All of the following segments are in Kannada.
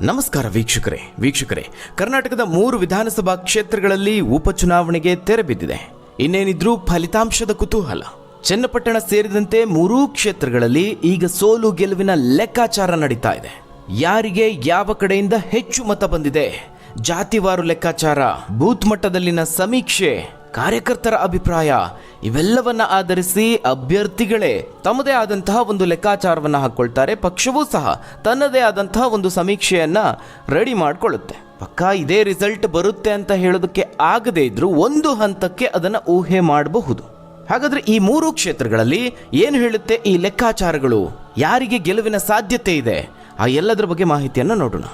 ನಮಸ್ಕಾರ ವೀಕ್ಷಕರೇ ಕರ್ನಾಟಕದ 3 ವಿಧಾನಸಭಾ ಕ್ಷೇತ್ರಗಳಲ್ಲಿ ಉಪಚುನಾವಣೆಗೆ ತೆರೆ ಬಿದ್ದಿದೆ. ಇನ್ನೇನಿದ್ರೂ ಫಲಿತಾಂಶದ ಕುತೂಹಲ. ಚನ್ನಪಟ್ಟಣ ಸೇರಿದಂತೆ 3 ಕ್ಷೇತ್ರಗಳಲ್ಲಿ ಈಗ ಸೋಲು ಗೆಲುವಿನ ಲೆಕ್ಕಾಚಾರ ನಡೀತಾ ಇದೆ. ಯಾರಿಗೆ ಯಾವ ಕಡೆಯಿಂದ ಹೆಚ್ಚು ಮತ ಬಂದಿದೆ, ಜಾತಿವಾರು ಲೆಕ್ಕಾಚಾರ, ಬೂತ್ ಮಟ್ಟದಲ್ಲಿನ ಸಮೀಕ್ಷೆ, ಕಾರ್ಯಕರ್ತರ ಅಭಿಪ್ರಾಯ ಇವೆಲ್ಲವನ್ನ ಆಧರಿಸಿ ಅಭ್ಯರ್ಥಿಗಳೇ ತಮ್ಮದೇ ಆದಂತಹ ಒಂದು ಲೆಕ್ಕಾಚಾರವನ್ನು ಹಾಕೊಳ್ತಾರೆ. ಪಕ್ಷವೂ ಸಹ ತನ್ನದೇ ಆದಂತಹ ಒಂದು ಸಮೀಕ್ಷೆಯನ್ನ ರೆಡಿ ಮಾಡಿಕೊಳ್ಳುತ್ತೆ. ಪಕ್ಕಾ ಇದೇ ರಿಸಲ್ಟ್ ಬರುತ್ತೆ ಅಂತ ಹೇಳೋದಕ್ಕೆ ಆಗದೇ ಇದ್ರೂ ಒಂದು ಹಂತಕ್ಕೆ ಅದನ್ನ ಊಹೆ ಮಾಡಬಹುದು. ಹಾಗಾದ್ರೆ ಈ 3 ಕ್ಷೇತ್ರಗಳಲ್ಲಿ ಏನು ಹೇಳುತ್ತೆ ಈ ಲೆಕ್ಕಾಚಾರಗಳು, ಯಾರಿಗೆ ಗೆಲುವಿನ ಸಾಧ್ಯತೆ ಇದೆ, ಆ ಎಲ್ಲದರ ಬಗ್ಗೆ ಮಾಹಿತಿಯನ್ನು ನೋಡೋಣ.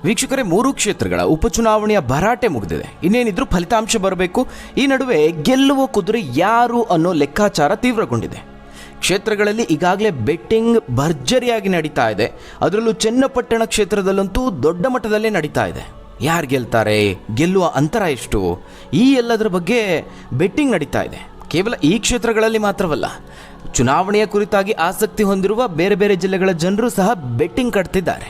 ವೀಕ್ಷಕರೇ, 3 ಕ್ಷೇತ್ರಗಳ ಉಪಚುನಾವಣೆಯ ಭರಾಟೆ ಮುಗಿದಿದೆ. ಇನ್ನೇನಿದ್ರೂ ಫಲಿತಾಂಶ ಬರಬೇಕು. ಈ ನಡುವೆ ಗೆಲ್ಲುವ ಕುದುರೆ ಯಾರು ಅನ್ನೋ ಲೆಕ್ಕಾಚಾರ ತೀವ್ರಗೊಂಡಿದೆ. ಕ್ಷೇತ್ರಗಳಲ್ಲಿ ಈಗಾಗಲೇ ಬೆಟ್ಟಿಂಗ್ ಭರ್ಜರಿಯಾಗಿ ನಡೀತಾ ಇದೆ. ಅದರಲ್ಲೂ ಚನ್ನಪಟ್ಟಣ ಕ್ಷೇತ್ರದಲ್ಲಂತೂ ದೊಡ್ಡ ಮಟ್ಟದಲ್ಲೇ ನಡೀತಾ ಇದೆ. ಯಾರು ಗೆಲ್ತಾರೆ, ಗೆಲ್ಲುವ ಅಂತರ ಎಷ್ಟು, ಈ ಎಲ್ಲದರ ಬಗ್ಗೆ ಬೆಟ್ಟಿಂಗ್ ನಡೀತಾ ಇದೆ. ಕೇವಲ ಈ ಕ್ಷೇತ್ರಗಳಲ್ಲಿ ಮಾತ್ರವಲ್ಲ, ಚುನಾವಣೆಯ ಕುರಿತಾಗಿ ಆಸಕ್ತಿ ಹೊಂದಿರುವ ಬೇರೆ ಬೇರೆ ಜಿಲ್ಲೆಗಳ ಜನರು ಸಹ ಬೆಟ್ಟಿಂಗ್ ಕಟ್ತಿದ್ದಾರೆ.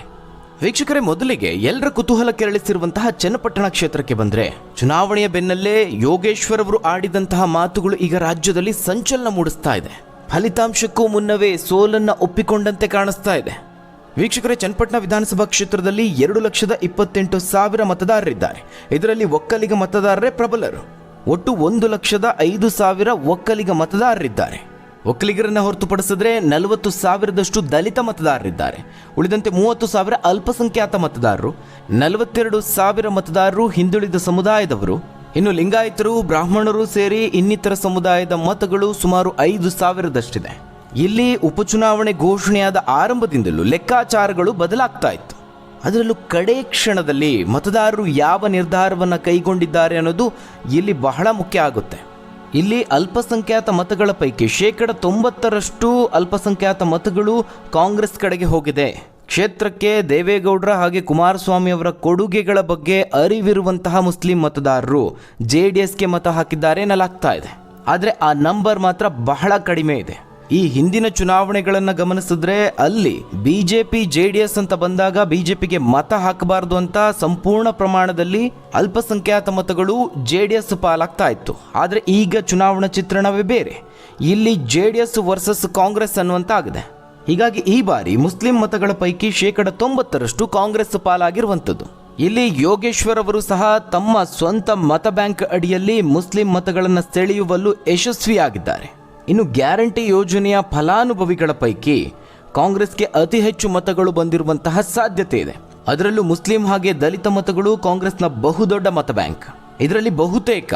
ವೀಕ್ಷಕರೇ, ಮೊದಲಿಗೆ ಎಲ್ಲರ ಕುತೂಹಲ ಕೆರಳಿಸಿರುವಂತಹ ಚನ್ನಪಟ್ಟಣ ಕ್ಷೇತ್ರಕ್ಕೆ ಬಂದ್ರೆ, ಚುನಾವಣೆಯ ಬೆನ್ನಲ್ಲೇ ಯೋಗೇಶ್ವರ್ ಅವರು ಆಡಿದಂತಹ ಮಾತುಗಳು ಈಗ ರಾಜ್ಯದಲ್ಲಿ ಸಂಚಲನ ಮೂಡಿಸ್ತಾ ಇದೆ. ಫಲಿತಾಂಶಕ್ಕೂ ಮುನ್ನವೇ ಸೋಲನ್ನ ಒಪ್ಪಿಕೊಂಡಂತೆ ಕಾಣಿಸ್ತಾ ಇದೆ. ವೀಕ್ಷಕರೇ, ಚನ್ನಪಟ್ಟಣ ವಿಧಾನಸಭಾ ಕ್ಷೇತ್ರದಲ್ಲಿ 2,28,000 ಮತದಾರರಿದ್ದಾರೆ. ಇದರಲ್ಲಿ ಒಕ್ಕಲಿಗ ಮತದಾರರೇ ಪ್ರಬಲರು. ಒಟ್ಟು 1,05,000 ಒಕ್ಕಲಿಗ ಮತದಾರರಿದ್ದಾರೆ. ಒಕ್ಕಲಿಗರನ್ನ ಹೊರತುಪಡಿಸಿದ್ರೆ 40,000ದಷ್ಟು ದಲಿತ ಮತದಾರರಿದ್ದಾರೆ. ಉಳಿದಂತೆ 30,000 ಅಲ್ಪಸಂಖ್ಯಾತ ಮತದಾರರು, 42,000 ಮತದಾರರು ಹಿಂದುಳಿದ ಸಮುದಾಯದವರು, ಇನ್ನು ಲಿಂಗಾಯತರು, ಬ್ರಾಹ್ಮಣರು ಸೇರಿ ಇನ್ನಿತರ ಸಮುದಾಯದ ಮತಗಳು ಸುಮಾರು 5,000ದಷ್ಟಿದೆ. ಇಲ್ಲಿ ಉಪಚುನಾವಣೆ ಘೋಷಣೆಯಾದ ಆರಂಭದಿಂದಲೂ ಲೆಕ್ಕಾಚಾರಗಳು ಬದಲಾಗ್ತಾ ಇತ್ತು. ಅದರಲ್ಲೂ ಕಡೆ ಕ್ಷಣದಲ್ಲಿ ಮತದಾರರು ಯಾವ ನಿರ್ಧಾರವನ್ನು ಕೈಗೊಂಡಿದ್ದಾರೆ ಅನ್ನೋದು ಇಲ್ಲಿ ಬಹಳ ಮುಖ್ಯ ಆಗುತ್ತೆ. ಇಲ್ಲಿ ಅಲ್ಪಸಂಖ್ಯಾತ ಮತಗಳ ಪೈಕಿ 90% ಅಲ್ಪಸಂಖ್ಯಾತ ಮತಗಳು ಕಾಂಗ್ರೆಸ್ ಕಡೆಗೆ ಹೋಗಿದೆ. ಕ್ಷೇತ್ರಕ್ಕೆ ದೇವೇಗೌಡರ ಹಾಗೆ ಕುಮಾರಸ್ವಾಮಿ ಅವರ ಕೊಡುಗೆಗಳ ಬಗ್ಗೆ ಅರಿವಿರುವಂತಹ ಮುಸ್ಲಿಂ ಮತದಾರರು JDSಗೆ ಮತ ಹಾಕಿದ್ದಾರೆ ಎನ್ನಲಾಗ್ತಾ ಇದೆ. ಆದರೆ ಆ ನಂಬರ್ ಮಾತ್ರ ಬಹಳ ಕಡಿಮೆ ಇದೆ. ಈ ಹಿಂದಿನ ಚುನಾವಣೆಗಳನ್ನು ಗಮನಿಸಿದ್ರೆ ಅಲ್ಲಿ BJP JDS ಅಂತ ಬಂದಾಗ BJPಗೆ ಮತ ಹಾಕಬಾರದು ಅಂತ ಸಂಪೂರ್ಣ ಪ್ರಮಾಣದಲ್ಲಿ ಅಲ್ಪಸಂಖ್ಯಾತ ಮತಗಳು JDS ಪಾಲಾಗ್ತಾ ಇತ್ತು. ಆದರೆ ಈಗ ಚುನಾವಣಾ ಚಿತ್ರಣವೇ ಬೇರೆ. ಇಲ್ಲಿ JDS ವರ್ಸಸ್ ಕಾಂಗ್ರೆಸ್ ಅನ್ನುವಂತಾಗಿದೆ. ಹೀಗಾಗಿ ಈ ಬಾರಿ ಮುಸ್ಲಿಂ ಮತಗಳ ಪೈಕಿ 90% ಕಾಂಗ್ರೆಸ್ ಪಾಲಾಗಿರುವಂಥದ್ದು. ಇಲ್ಲಿ ಯೋಗೇಶ್ವರ್ ಅವರು ಸಹ ತಮ್ಮ ಸ್ವಂತ ಮತ ಬ್ಯಾಂಕ್ ಅಡಿಯಲ್ಲಿ ಮುಸ್ಲಿಂ ಮತಗಳನ್ನು ಸೆಳೆಯುವಲ್ಲೂ ಯಶಸ್ವಿಯಾಗಿದ್ದಾರೆ. ಇನ್ನು ಗ್ಯಾರಂಟಿ ಯೋಜನೆಯ ಫಲಾನುಭವಿಗಳ ಪೈಕಿ ಕಾಂಗ್ರೆಸ್ಗೆ ಅತಿ ಹೆಚ್ಚು ಮತಗಳು ಬಂದಿರುವಂತಹ ಸಾಧ್ಯತೆ ಇದೆ. ಅದರಲ್ಲೂ ಮುಸ್ಲಿಂ ಹಾಗೆ ದಲಿತ ಮತಗಳು ಕಾಂಗ್ರೆಸ್ನ ಬಹುದೊಡ್ಡ ಮತ ಬ್ಯಾಂಕ್. ಇದರಲ್ಲಿ ಬಹುತೇಕ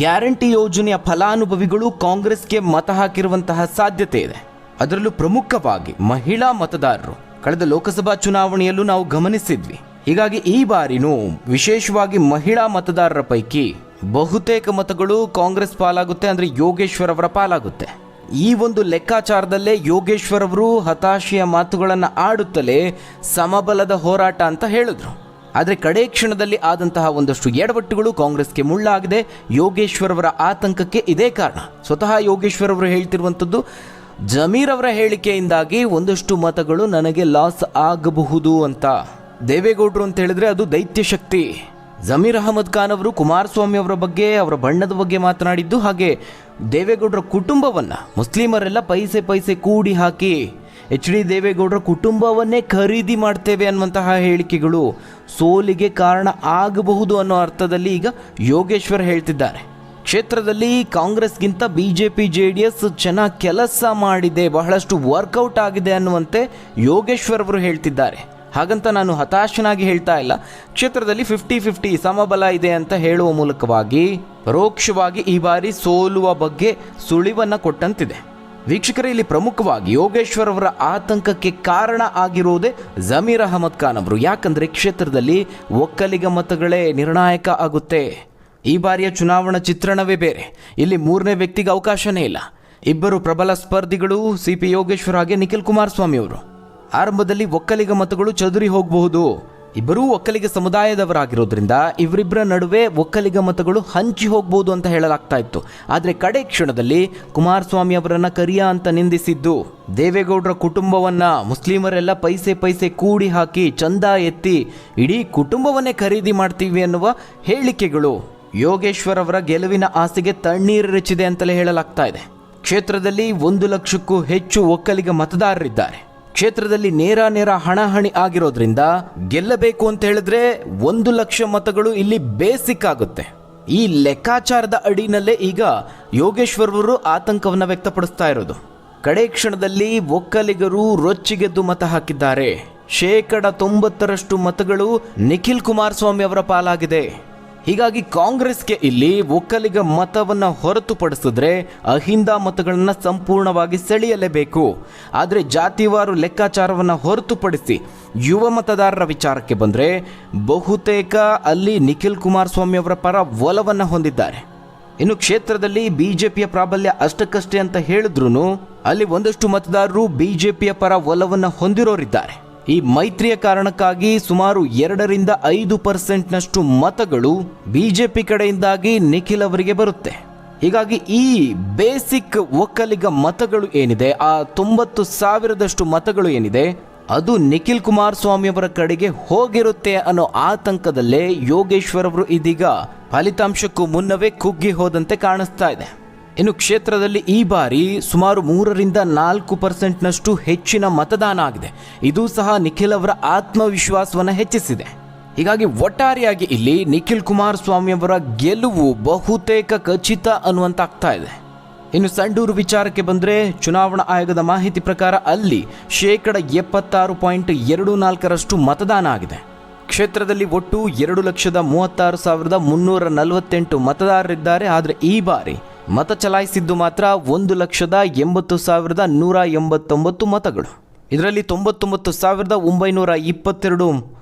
ಗ್ಯಾರಂಟಿ ಯೋಜನೆಯ ಫಲಾನುಭವಿಗಳು ಕಾಂಗ್ರೆಸ್ಗೆ ಮತ ಹಾಕಿರುವಂತಹ ಸಾಧ್ಯತೆ ಇದೆ. ಅದರಲ್ಲೂ ಪ್ರಮುಖವಾಗಿ ಮಹಿಳಾ ಮತದಾರರು ಕಳೆದ ಲೋಕಸಭಾ ಚುನಾವಣೆಯಲ್ಲೂ ನಾವು ಗಮನಿಸಿದ್ವಿ. ಹೀಗಾಗಿ ಈ ಬಾರಿನೂ ವಿಶೇಷವಾಗಿ ಮಹಿಳಾ ಮತದಾರರ ಪೈಕಿ ಬಹುತೇಕ ಮತಗಳು ಕಾಂಗ್ರೆಸ್ ಪಾಲಾಗುತ್ತೆ, ಅಂದರೆ ಯೋಗೇಶ್ವರ್ ಅವರ ಪಾಲಾಗುತ್ತೆ. ಈ ಒಂದು ಲೆಕ್ಕಾಚಾರದಲ್ಲೇ ಯೋಗೇಶ್ವರ್ ಅವರು ಹತಾಶೆಯ ಮಾತುಗಳನ್ನು ಆಡುತ್ತಲೇ ಸಮಬಲದ ಹೋರಾಟ ಅಂತ ಹೇಳಿದ್ರು. ಆದರೆ ಕಡೆ ಕ್ಷಣದಲ್ಲಿ ಆದಂತಹ ಒಂದಷ್ಟು ಎಡವಟ್ಟುಗಳು ಕಾಂಗ್ರೆಸ್ಗೆ ಮುಳ್ಳಾಗಿದೆ. ಯೋಗೇಶ್ವರ್ ಅವರ ಆತಂಕಕ್ಕೆ ಇದೇ ಕಾರಣ. ಸ್ವತಃ ಯೋಗೇಶ್ವರ್ ಅವರು ಹೇಳ್ತಿರುವಂಥದ್ದು, ಜಮೀರ್ ಅವರ ಹೇಳಿಕೆಯಿಂದಾಗಿ ಒಂದಷ್ಟು ಮತಗಳು ನನಗೆ ಲಾಸ್ ಆಗಬಹುದು ಅಂತ. ದೇವೇಗೌಡರು ಅಂತ ಹೇಳಿದ್ರೆ ಅದು ದೈತ್ಯ ಶಕ್ತಿ. ಜಮೀರ್ ಅಹಮದ್ ಖಾನ್ ಅವರು ಕುಮಾರಸ್ವಾಮಿ ಅವರ ಬಗ್ಗೆ, ಅವರ ಬಣ್ಣದ ಬಗ್ಗೆ ಮಾತನಾಡಿದ್ದು, ಹಾಗೆ ದೇವೇಗೌಡರ ಕುಟುಂಬವನ್ನು ಮುಸ್ಲಿಮರೆಲ್ಲ ಪೈಸೆ ಕೂಡಿ ಹಾಕಿ HD ದೇವೇಗೌಡರ ಕುಟುಂಬವನ್ನೇ ಖರೀದಿ ಮಾಡ್ತೇವೆ ಅನ್ನುವಂತಹ ಹೇಳಿಕೆಗಳು ಸೋಲಿಗೆ ಕಾರಣ ಆಗಬಹುದು ಅನ್ನೋ ಅರ್ಥದಲ್ಲಿ ಈಗ ಯೋಗೇಶ್ವರ್ ಹೇಳ್ತಿದ್ದಾರೆ. ಕ್ಷೇತ್ರದಲ್ಲಿ ಕಾಂಗ್ರೆಸ್ಗಿಂತ BJP JDS ಚೆನ್ನಾಗಿ ಕೆಲಸ ಮಾಡಿದೆ, ಬಹಳಷ್ಟು ವರ್ಕೌಟ್ ಆಗಿದೆ ಅನ್ನುವಂತೆ ಯೋಗೇಶ್ವರ್ ಅವರು ಹೇಳ್ತಿದ್ದಾರೆ. ಹಾಗಂತ ನಾನು ಹತಾಶನಾಗಿ ಹೇಳ್ತಾ ಇಲ್ಲ. ಕ್ಷೇತ್ರದಲ್ಲಿ 50-50 ಸಮಬಲ ಇದೆ ಅಂತ ಹೇಳುವ ಮೂಲಕವಾಗಿ ಪರೋಕ್ಷವಾಗಿ ಈ ಬಾರಿ ಸೋಲುವ ಬಗ್ಗೆ ಸುಳಿವನ್ನು ಕೊಟ್ಟಂತಿದೆ. ವೀಕ್ಷಕರೇ, ಇಲ್ಲಿ ಪ್ರಮುಖವಾಗಿ ಯೋಗೇಶ್ವರ್ ಅವರ ಆತಂಕಕ್ಕೆ ಕಾರಣ ಆಗಿರುವುದೇ ಜಮೀರ್ ಅಹಮದ್ ಖಾನ್ ಅವರು. ಯಾಕಂದರೆ ಕ್ಷೇತ್ರದಲ್ಲಿ ಒಕ್ಕಲಿಗ ಮತಗಳೇ ನಿರ್ಣಾಯಕ ಆಗುತ್ತೆ. ಈ ಬಾರಿಯ ಚುನಾವಣಾ ಚಿತ್ರಣವೇ ಬೇರೆ. ಇಲ್ಲಿ 3ನೇ ವ್ಯಕ್ತಿಗೆ ಅವಕಾಶನೇ ಇಲ್ಲ. ಇಬ್ಬರು ಪ್ರಬಲ ಸ್ಪರ್ಧಿಗಳು CP ಯೋಗೇಶ್ವರ್ ಹಾಗೆ ನಿಖಿಲ್ ಕುಮಾರಸ್ವಾಮಿ ಅವರು. ಆರಂಭದಲ್ಲಿ ಒಕ್ಕಲಿಗ ಮತಗಳು ಚದುರಿ ಹೋಗಬಹುದು. ಇಬ್ಬರೂ ಒಕ್ಕಲಿಗ ಸಮುದಾಯದವರಾಗಿರೋದ್ರಿಂದ ಇವರಿಬ್ಬರ ನಡುವೆ ಒಕ್ಕಲಿಗ ಮತಗಳು ಹಂಚಿ ಹೋಗ್ಬೋದು ಅಂತ ಹೇಳಲಾಗ್ತಾ ಇತ್ತು. ಆದರೆ ಕಡೆ ಕ್ಷಣದಲ್ಲಿ ಕುಮಾರಸ್ವಾಮಿ ಅವರನ್ನ ಕರಿಯ ಅಂತ ನಿಂದಿಸಿದ್ದು, ದೇವೇಗೌಡರ ಕುಟುಂಬವನ್ನ ಮುಸ್ಲಿಮರೆಲ್ಲ ಪೈಸೆ ಕೂಡಿ ಹಾಕಿ ಚಂದ ಎತ್ತಿ ಇಡೀ ಕುಟುಂಬವನ್ನೇ ಖರೀದಿ ಮಾಡ್ತೀವಿ ಅನ್ನುವ ಹೇಳಿಕೆಗಳು ಯೋಗೇಶ್ವರ್ ಅವರ ಗೆಲುವಿನ ಆಸೆಗೆ ತಣ್ಣೀರೆರಚಿದೆ ಅಂತಲೇ ಹೇಳಲಾಗ್ತಾ ಇದೆ. ಕ್ಷೇತ್ರದಲ್ಲಿ 1 ಲಕ್ಷಕ್ಕೂ ಹೆಚ್ಚು ಒಕ್ಕಲಿಗ ಮತದಾರರಿದ್ದಾರೆ. ಕ್ಷೇತ್ರದಲ್ಲಿ ನೇರ ಹಣಾಹಣಿ ಆಗಿರೋದ್ರಿಂದ ಗೆಲ್ಲಬೇಕು ಅಂತ ಹೇಳಿದ್ರೆ 1 ಲಕ್ಷ ಮತಗಳು ಇಲ್ಲಿ ಬೇಸಿಕ್ ಆಗುತ್ತೆ. ಈ ಲೆಕ್ಕಾಚಾರದ ಅಡಿನಲ್ಲೇ ಈಗ ಯೋಗೇಶ್ವರ್ ಅವರು ಆತಂಕವನ್ನು ವ್ಯಕ್ತಪಡಿಸ್ತಾ ಇರೋದು. ಕಡೆ ಕ್ಷಣದಲ್ಲಿ ಒಕ್ಕಲಿಗರು ರೊಚ್ಚಿಗೆದ್ದು ಮತ ಹಾಕಿದ್ದಾರೆ. 90% ಮತಗಳು ನಿಖಿಲ್ ಕುಮಾರಸ್ವಾಮಿ ಅವರ ಪಾಲಾಗಿದೆ. ಹೀಗಾಗಿ ಕಾಂಗ್ರೆಸ್ಗೆ ಇಲ್ಲಿ ಒಕ್ಕಲಿಗ ಮತವನ್ನು ಹೊರತುಪಡಿಸಿದ್ರೆ ಅಹಿಂದ ಮತಗಳನ್ನು ಸಂಪೂರ್ಣವಾಗಿ ಸೆಳೆಯಲೇಬೇಕು. ಆದರೆ ಜಾತಿವಾರು ಲೆಕ್ಕಾಚಾರವನ್ನು ಹೊರತುಪಡಿಸಿ ಯುವ ಮತದಾರರ ವಿಚಾರಕ್ಕೆ ಬಂದರೆ ಬಹುತೇಕ ಅಲ್ಲಿ ನಿಖಿಲ್ ಕುಮಾರಸ್ವಾಮಿ ಅವರ ಪರ ಒಲವನ್ನು ಹೊಂದಿದ್ದಾರೆ. ಇನ್ನು ಕ್ಷೇತ್ರದಲ್ಲಿ ಬಿಜೆಪಿಯ ಪ್ರಾಬಲ್ಯ ಅಷ್ಟಕ್ಕಷ್ಟೇ ಅಂತ ಹೇಳಿದ್ರು ಅಲ್ಲಿ ಒಂದಷ್ಟು ಮತದಾರರು ಬಿಜೆಪಿಯ ಪರ ಒಲವನ್ನು ಹೊಂದಿರೋರಿದ್ದಾರೆ. ಈ ಮೈತ್ರಿಯ ಕಾರಣಕ್ಕಾಗಿ ಸುಮಾರು 2-5% ಮತಗಳು ಬಿಜೆಪಿ ಕಡೆಯಿಂದಾಗಿ ನಿಖಿಲ್ ಅವರಿಗೆ ಬರುತ್ತೆ. ಹೀಗಾಗಿ ಈ ಬೇಸಿಕ್ ಒಕ್ಕಲಿಗ ಮತಗಳು ಏನಿದೆ, ಆ 90,000 ಮತಗಳು ಏನಿದೆ, ಅದು ನಿಖಿಲ್ ಕುಮಾರಸ್ವಾಮಿ ಅವರ ಕಡೆಗೆ ಹೋಗಿರುತ್ತೆ ಅನ್ನೋ ಆತಂಕದಲ್ಲೇ ಯೋಗೇಶ್ವರ್ ಅವರು ಇದೀಗ ಫಲಿತಾಂಶಕ್ಕೂ ಮುನ್ನವೇ ಕುಗ್ಗಿ ಹೋದಂತೆ ಕಾಣಿಸ್ತಾ ಇದೆ. ಇನ್ನು ಕ್ಷೇತ್ರದಲ್ಲಿ ಈ ಬಾರಿ ಸುಮಾರು 3-4% ಹೆಚ್ಚಿನ ಮತದಾನ ಆಗಿದೆ. ಇದು ಸಹ ನಿಖಿಲ್ ಅವರ ಆತ್ಮವಿಶ್ವಾಸವನ್ನು ಹೆಚ್ಚಿಸಿದೆ. ಹೀಗಾಗಿ ಒಟ್ಟಾರೆಯಾಗಿ ಇಲ್ಲಿ ನಿಖಿಲ್ ಕುಮಾರಸ್ವಾಮಿ ಅವರ ಗೆಲುವು ಬಹುತೇಕ ಖಚಿತ ಅನ್ನುವಂತಾಗ್ತಾ ಇದೆ. ಇನ್ನು ಸಂಡೂರು ವಿಚಾರಕ್ಕೆ ಬಂದರೆ ಚುನಾವಣಾ ಆಯೋಗದ ಮಾಹಿತಿ ಪ್ರಕಾರ ಅಲ್ಲಿ 76.24% ಮತದಾನ ಆಗಿದೆ. ಕ್ಷೇತ್ರದಲ್ಲಿ ಒಟ್ಟು 2,36,348 ಮತದಾರರಿದ್ದಾರೆ. ಆದರೆ ಈ ಬಾರಿ ಮತ ಚಲಾಯಿಸಿದ್ದು ಮಾತ್ರ 1,80,189 ಮತಗಳು. ಇದರಲ್ಲಿ 99,922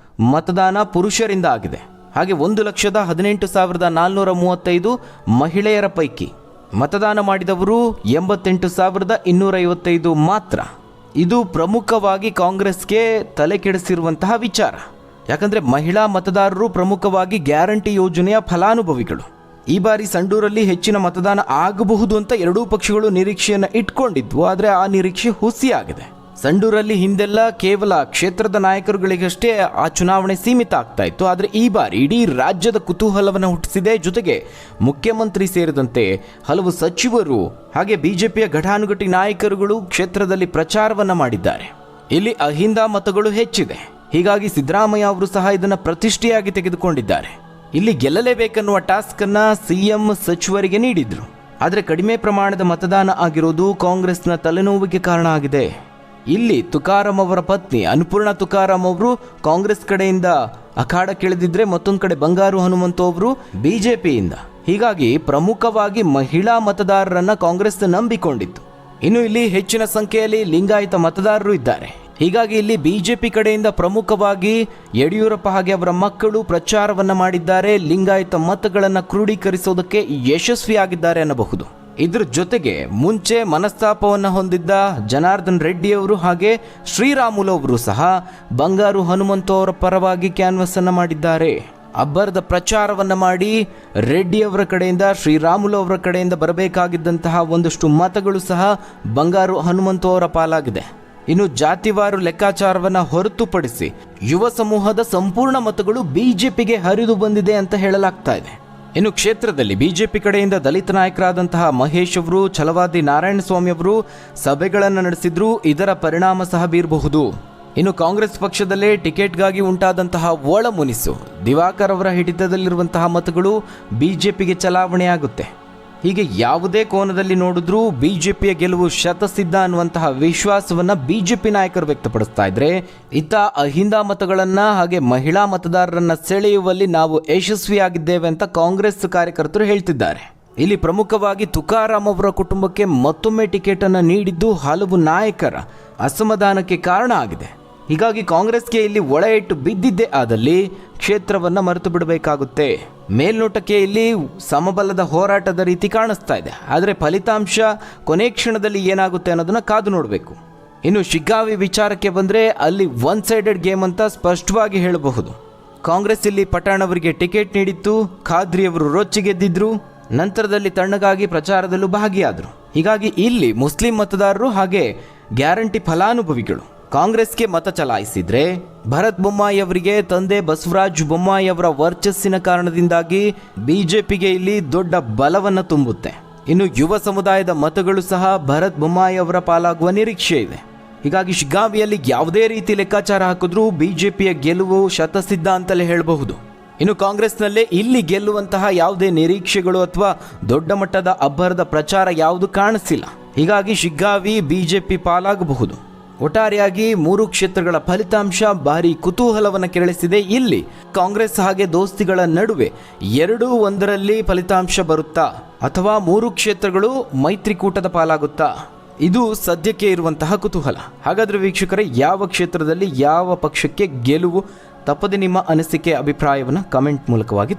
ಮತದಾನ ಪುರುಷರಿಂದ ಆಗಿದೆ. ಹಾಗೆ 1,18,435 ಮಹಿಳೆಯರ ಪೈಕಿ ಮತದಾನ ಮಾಡಿದವರು 88,255 ಮಾತ್ರ. ಇದು ಪ್ರಮುಖವಾಗಿ ಕಾಂಗ್ರೆಸ್ಗೆ ತಲೆ ಕೆಡಿಸಿರುವಂತಹ ವಿಚಾರ. ಯಾಕಂದರೆ ಮಹಿಳಾ ಮತದಾರರು ಪ್ರಮುಖವಾಗಿ ಗ್ಯಾರಂಟಿ ಯೋಜನೆಯ ಫಲಾನುಭವಿಗಳು. ಈ ಬಾರಿ ಸಂಡೂರಲ್ಲಿ ಹೆಚ್ಚಿನ ಮತದಾನ ಆಗಬಹುದು ಅಂತ ಎರಡೂ ಪಕ್ಷಗಳು ನಿರೀಕ್ಷೆಯನ್ನು ಇಟ್ಕೊಂಡಿದ್ವು. ಆದರೆ ಆ ನಿರೀಕ್ಷೆ ಹುಸಿಯಾಗಿದೆ. ಸಂಡೂರಲ್ಲಿ ಹಿಂದೆಲ್ಲ ಕೇವಲ ಕ್ಷೇತ್ರದ ನಾಯಕರುಗಳಿಗಷ್ಟೇ ಆ ಚುನಾವಣೆ ಸೀಮಿತ ಆಗ್ತಾ ಇತ್ತು. ಆದರೆ ಈ ಬಾರಿ ಇಡೀ ರಾಜ್ಯದ ಕುತೂಹಲವನ್ನು ಹುಟ್ಟಿಸಿದೆ. ಜೊತೆಗೆ ಮುಖ್ಯಮಂತ್ರಿ ಸೇರಿದಂತೆ ಹಲವು ಸಚಿವರು ಹಾಗೆ ಬಿಜೆಪಿಯ ಘಟಾನುಘಟಿ ನಾಯಕರುಗಳು ಕ್ಷೇತ್ರದಲ್ಲಿ ಪ್ರಚಾರವನ್ನು ಮಾಡಿದ್ದಾರೆ. ಇಲ್ಲಿ ಅಹಿಂದ ಮತಗಳು ಹೆಚ್ಚಿದೆ. ಹೀಗಾಗಿ ಸಿದ್ದರಾಮಯ್ಯ ಅವರು ಸಹ ಇದನ್ನು ಪ್ರತಿಷ್ಠೆಯಾಗಿ ತೆಗೆದುಕೊಂಡಿದ್ದಾರೆ. ಇಲ್ಲಿ ಗೆಲ್ಲಲೇಬೇಕನ್ನುವ ಟಾಸ್ಕ್ ಅನ್ನ ಸಿಎಂ ಸಚಿವರಿಗೆ ನೀಡಿದ್ರು. ಆದರೆ ಕಡಿಮೆ ಪ್ರಮಾಣದ ಮತದಾನ ಆಗಿರೋದು ಕಾಂಗ್ರೆಸ್ನ ತಲೆನೋವಿಗೆ ಕಾರಣ ಆಗಿದೆ. ಇಲ್ಲಿ ತುಕಾರಾಂ ಅವರ ಪತ್ನಿ ಅನ್ನಪೂರ್ಣ ತುಕಾರಾಂ ಅವರು ಕಾಂಗ್ರೆಸ್ ಕಡೆಯಿಂದ ಅಖಾಡಕ್ಕಿಳಿದಿದ್ರೆ, ಮತ್ತೊಂದು ಕಡೆ ಬಂಗಾರು ಹನುಮಂತು ಅವರು ಬಿಜೆಪಿಯಿಂದ. ಹೀಗಾಗಿ ಪ್ರಮುಖವಾಗಿ ಮಹಿಳಾ ಮತದಾರರನ್ನ ಕಾಂಗ್ರೆಸ್ ನಂಬಿಕೊಂಡಿತ್ತು. ಇನ್ನು ಇಲ್ಲಿ ಹೆಚ್ಚಿನ ಸಂಖ್ಯೆಯಲ್ಲಿ ಲಿಂಗಾಯತ ಮತದಾರರು ಇದ್ದಾರೆ. ಹೀಗಾಗಿ ಇಲ್ಲಿ ಬಿಜೆಪಿ ಕಡೆಯಿಂದ ಪ್ರಮುಖವಾಗಿ ಯಡಿಯೂರಪ್ಪ ಹಾಗೆ ಅವರ ಮಕ್ಕಳು ಪ್ರಚಾರವನ್ನು ಮಾಡಿದ್ದಾರೆ. ಲಿಂಗಾಯತ ಮತಗಳನ್ನು ಕ್ರೋಢೀಕರಿಸೋದಕ್ಕೆ ಯಶಸ್ವಿಯಾಗಿದ್ದಾರೆ ಅನ್ನಬಹುದು. ಇದ್ರ ಜೊತೆಗೆ ಮುಂಚೆ ಮನಸ್ತಾಪವನ್ನು ಹೊಂದಿದ್ದ ಜನಾರ್ದನ್ ರೆಡ್ಡಿ ಅವರು ಹಾಗೆ ಶ್ರೀರಾಮುಲು ಅವರು ಸಹ ಬಂಗಾರು ಹನುಮಂತು ಅವರ ಪರವಾಗಿ ಕ್ಯಾನ್ವಸ್ ಅನ್ನು ಮಾಡಿದ್ದಾರೆ. ಅಬ್ಬರದ ಪ್ರಚಾರವನ್ನು ಮಾಡಿ ರೆಡ್ಡಿ ಅವರ ಕಡೆಯಿಂದ ಶ್ರೀರಾಮುಲು ಅವರ ಕಡೆಯಿಂದ ಬರಬೇಕಾಗಿದ್ದಂತಹ ಒಂದಷ್ಟು ಮತಗಳು ಸಹ ಬಂಗಾರು ಹನುಮಂತು ಅವರ ಪಾಲಾಗಿದೆ. ಇನ್ನು ಜಾತಿವಾರು ಲೆಕ್ಕಾಚಾರವನ್ನು ಹೊರತುಪಡಿಸಿ ಯುವ ಸಮೂಹದ ಸಂಪೂರ್ಣ ಮತಗಳು ಬಿಜೆಪಿಗೆ ಹರಿದು ಬಂದಿದೆ ಅಂತ ಹೇಳಲಾಗ್ತಾ ಇದೆ. ಇನ್ನು ಕ್ಷೇತ್ರದಲ್ಲಿ ಬಿಜೆಪಿ ಕಡೆಯಿಂದ ದಲಿತ ನಾಯಕರಾದಂತಹ ಮಹೇಶ್ ಅವರು, ಛಲವಾದಿ ನಾರಾಯಣಸ್ವಾಮಿ ಅವರು ಸಭೆಗಳನ್ನು ನಡೆಸಿದ್ರು. ಇದರ ಪರಿಣಾಮ ಸಹ ಬೀರಬಹುದು. ಇನ್ನು ಕಾಂಗ್ರೆಸ್ ಪಕ್ಷದಲ್ಲೇ ಟಿಕೆಟ್ಗಾಗಿ ಉಂಟಾದಂತಹ ಒಳ ಮುನಿಸು ದಿವಾಕರ್ ಅವರ ಹಿಡಿತದಲ್ಲಿರುವಂತಹ ಮತಗಳು ಬಿಜೆಪಿಗೆ ಚಲಾವಣೆಯಾಗುತ್ತೆ. ಹೀಗೆ ಯಾವುದೇ ಕೋನದಲ್ಲಿ ನೋಡಿದ್ರೂ ಬಿಜೆಪಿಯ ಗೆಲುವು ಶತಸಿದ್ಧ ಅನ್ನುವಂತಹ ವಿಶ್ವಾಸವನ್ನ ಬಿಜೆಪಿ ನಾಯಕರು ವ್ಯಕ್ತಪಡಿಸ್ತಾ ಇದ್ರೆ, ಇತ್ತ ಅಹಿಂದ ಮತಗಳನ್ನ ಹಾಗೆ ಮಹಿಳಾ ಮತದಾರರನ್ನ ಸೆಳೆಯುವಲ್ಲಿ ನಾವು ಯಶಸ್ವಿಯಾಗಿದ್ದೇವೆ ಅಂತ ಕಾಂಗ್ರೆಸ್ ಕಾರ್ಯಕರ್ತರು ಹೇಳ್ತಿದ್ದಾರೆ. ಇಲ್ಲಿ ಪ್ರಮುಖವಾಗಿ ತುಕಾರಾಂ ಅವರ ಕುಟುಂಬಕ್ಕೆ ಮತ್ತೊಮ್ಮೆ ಟಿಕೆಟ್ ಅನ್ನು ನೀಡಿದ್ದು ಹಲವು ನಾಯಕರ ಅಸಮಾಧಾನಕ್ಕೆ ಕಾರಣ ಆಗಿದೆ. ಹೀಗಾಗಿ ಕಾಂಗ್ರೆಸ್ಗೆ ಇಲ್ಲಿ ಒಳ ಇಟ್ಟು ಬಿದ್ದಿದ್ದೇ ಆದಲ್ಲಿ ಕ್ಷೇತ್ರವನ್ನು ಮರೆತು ಬಿಡಬೇಕಾಗುತ್ತೆ. ಮೇಲ್ನೋಟಕ್ಕೆ ಇಲ್ಲಿ ಸಮಬಲದ ಹೋರಾಟದ ರೀತಿ ಕಾಣಿಸ್ತಾ ಇದೆ. ಆದರೆ ಫಲಿತಾಂಶ ಕೊನೆ ಕ್ಷಣದಲ್ಲಿ ಏನಾಗುತ್ತೆ ಅನ್ನೋದನ್ನ ಕಾದು ನೋಡಬೇಕು. ಇನ್ನು ಶಿಗ್ಗಾವಿ ವಿಚಾರಕ್ಕೆ ಬಂದರೆ ಅಲ್ಲಿ ಒನ್ ಸೈಡೆಡ್ ಗೇಮ್ ಅಂತ ಸ್ಪಷ್ಟವಾಗಿ ಹೇಳಬಹುದು. ಕಾಂಗ್ರೆಸ್ ಇಲ್ಲಿ ಪಠಾಣ್ ಅವರಿಗೆ ಟಿಕೆಟ್ ನೀಡಿತ್ತು, ಖಾದ್ರಿ ಅವರು ರೊಚ್ಚಿಗೆದ್ದಿದ್ರು, ನಂತರದಲ್ಲಿ ತಣ್ಣಗಾಗಿ ಪ್ರಚಾರದಲ್ಲೂ ಭಾಗಿಯಾದರು. ಹೀಗಾಗಿ ಇಲ್ಲಿ ಮುಸ್ಲಿಂ ಮತದಾರರು ಹಾಗೆ ಗ್ಯಾರಂಟಿ ಫಲಾನುಭವಿಗಳು ಕಾಂಗ್ರೆಸ್ಗೆ ಮತ ಚಲಾಯಿಸಿದ್ರೆ, ಭರತ್ ಬೊಮ್ಮಾಯಿ ಅವರಿಗೆ ತಂದೆ ಬಸವರಾಜ ಬೊಮ್ಮಾಯಿ ಅವರ ವರ್ಚಸ್ಸಿನ ಕಾರಣದಿಂದಾಗಿ ಬಿಜೆಪಿಗೆ ಇಲ್ಲಿ ದೊಡ್ಡ ಬಲವನ್ನು ತುಂಬುತ್ತೆ. ಇನ್ನು ಯುವ ಸಮುದಾಯದ ಮತಗಳು ಸಹ ಭರತ್ ಬೊಮ್ಮಾಯಿ ಅವರ ಪಾಲಾಗುವ ನಿರೀಕ್ಷೆ ಇದೆ. ಹೀಗಾಗಿ ಶಿಗ್ಗಾವಿಯಲ್ಲಿ ಯಾವುದೇ ರೀತಿ ಲೆಕ್ಕಾಚಾರ ಹಾಕಿದ್ರೂ ಬಿಜೆಪಿಯ ಗೆಲುವು ಶತಸಿದ್ಧ ಅಂತಲೇ ಹೇಳಬಹುದು. ಇನ್ನು ಕಾಂಗ್ರೆಸ್ನಲ್ಲೇ ಇಲ್ಲಿ ಗೆಲ್ಲುವಂತಹ ಯಾವುದೇ ನಿರೀಕ್ಷೆಗಳು ಅಥವಾ ದೊಡ್ಡ ಮಟ್ಟದ ಅಬ್ಬರದ ಪ್ರಚಾರ ಯಾವುದು ಕಾಣಿಸಿಲ್ಲ. ಹೀಗಾಗಿ ಶಿಗ್ಗಾವಿ ಬಿಜೆಪಿ ಪಾಲಾಗಬಹುದು. ಒಟ್ಟಾರೆಯಾಗಿ 3 ಕ್ಷೇತ್ರಗಳ ಫಲಿತಾಂಶ ಭಾರಿ ಕುತೂಹಲವನ್ನು ಕೆರಳಿಸಿದೆ. ಇಲ್ಲಿ ಕಾಂಗ್ರೆಸ್ ಹಾಗೆ ದೋಸ್ತಿಗಳ ನಡುವೆ 2-1ರಲ್ಲಿ ಫಲಿತಾಂಶ ಬರುತ್ತಾ ಅಥವಾ 3 ಕ್ಷೇತ್ರಗಳು ಮೈತ್ರಿಕೂಟದ ಪಾಲಾಗುತ್ತಾ? ಇದು ಸದ್ಯಕ್ಕೆ ಇರುವಂತಹ ಕುತೂಹಲ. ಹಾಗಾದರೆ ವೀಕ್ಷಕರೇ, ಯಾವ ಕ್ಷೇತ್ರದಲ್ಲಿ ಯಾವ ಪಕ್ಷಕ್ಕೆ ಗೆಲುವು? ತಪ್ಪದೆ ನಿಮ್ಮ ಅನಿಸಿಕೆ ಅಭಿಪ್ರಾಯವನ್ನು ಕಮೆಂಟ್ ಮೂಲಕವಾಗಿ